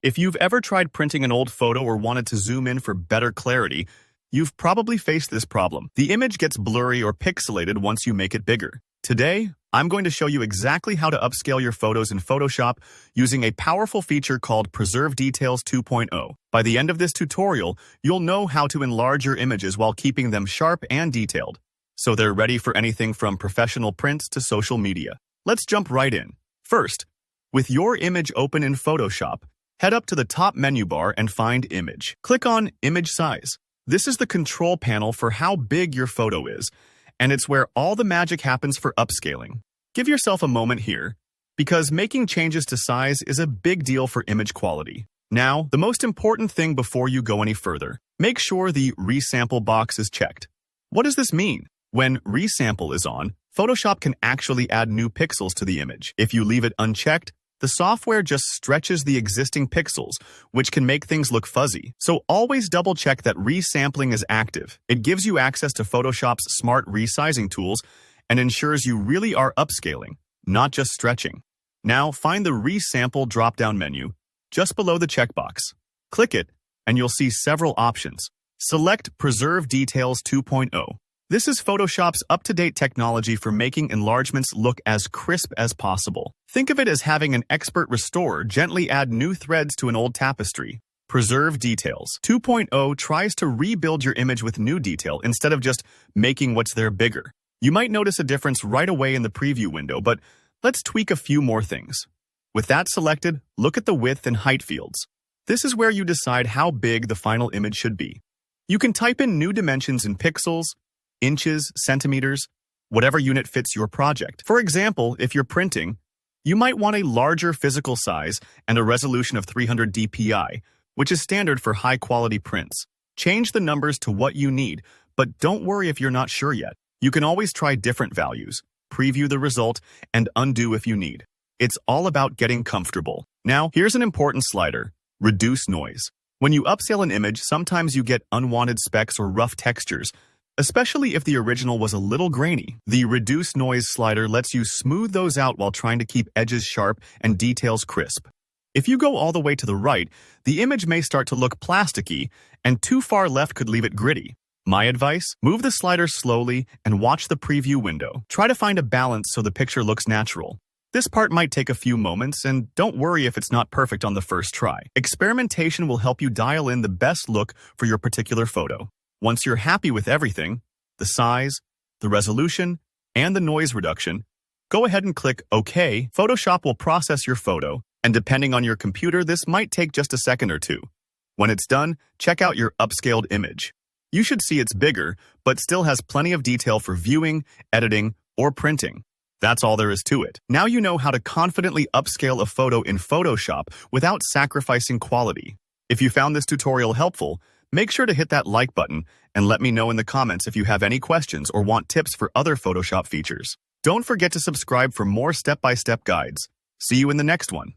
If you've ever tried printing an old photo or wanted to zoom in for better clarity, you've probably faced this problem. The image gets blurry or pixelated once you make it bigger. Today, I'm going to show you exactly how to upscale your photos in Photoshop using a powerful feature called Preserve Details 2.0. By the end of this tutorial, you'll know how to enlarge your images while keeping them sharp and detailed, so they're ready for anything from professional prints to social media. Let's jump right in. First, with your image open in Photoshop, head up to the top menu bar and find Image. Click on Image Size. This is the control panel for how big your photo is, and it's where all the magic happens for upscaling. Give yourself a moment here, because making changes to size is a big deal for image quality. Now, the most important thing before you go any further, make sure the Resample box is checked. What does this mean? When Resample is on, Photoshop can actually add new pixels to the image. If you leave it unchecked, the software just stretches the existing pixels, which can make things look fuzzy. So always double-check that resampling is active. It gives you access to Photoshop's smart resizing tools and ensures you really are upscaling, not just stretching. Now find the Resample drop-down menu just below the checkbox. Click it, and you'll see several options. Select Preserve Details 2.0. This is Photoshop's up-to-date technology for making enlargements look as crisp as possible. Think of it as having an expert restorer gently add new threads to an old tapestry. Preserve Details 2.0 tries to rebuild your image with new detail instead of just making what's there bigger. You might notice a difference right away in the preview window, but let's tweak a few more things. With that selected, look at the width and height fields. This is where you decide how big the final image should be. You can type in new dimensions in pixels, inches, centimeters, whatever unit fits your project. For example, if you're printing, you might want a larger physical size and a resolution of 300 dpi, which is standard for high-quality prints. Change the numbers to what you need, but don't worry if you're not sure yet. You can always try different values, preview the result, and undo if you need. It's all about getting comfortable. Now, here's an important slider: reduce noise. When you upscale an image, sometimes you get unwanted specks or rough textures, especially if the original was a little grainy. The Reduce Noise slider lets you smooth those out while trying to keep edges sharp and details crisp. If you go all the way to the right, the image may start to look plasticky, and too far left could leave it gritty. My advice? Move the slider slowly and watch the preview window. Try to find a balance so the picture looks natural. This part might take a few moments, and don't worry if it's not perfect on the first try. Experimentation will help you dial in the best look for your particular photo. Once you're happy with everything, the size, the resolution, and the noise reduction, go ahead and click OK. Photoshop will process your photo, and depending on your computer, this might take just a second or two. When it's done, check out your upscaled image. You should see it's bigger, but still has plenty of detail for viewing, editing, or printing. That's all there is to it. Now you know how to confidently upscale a photo in Photoshop without sacrificing quality. If you found this tutorial helpful, make sure to hit that like button and let me know in the comments if you have any questions or want tips for other Photoshop features. Don't forget to subscribe for more step-by-step guides. See you in the next one.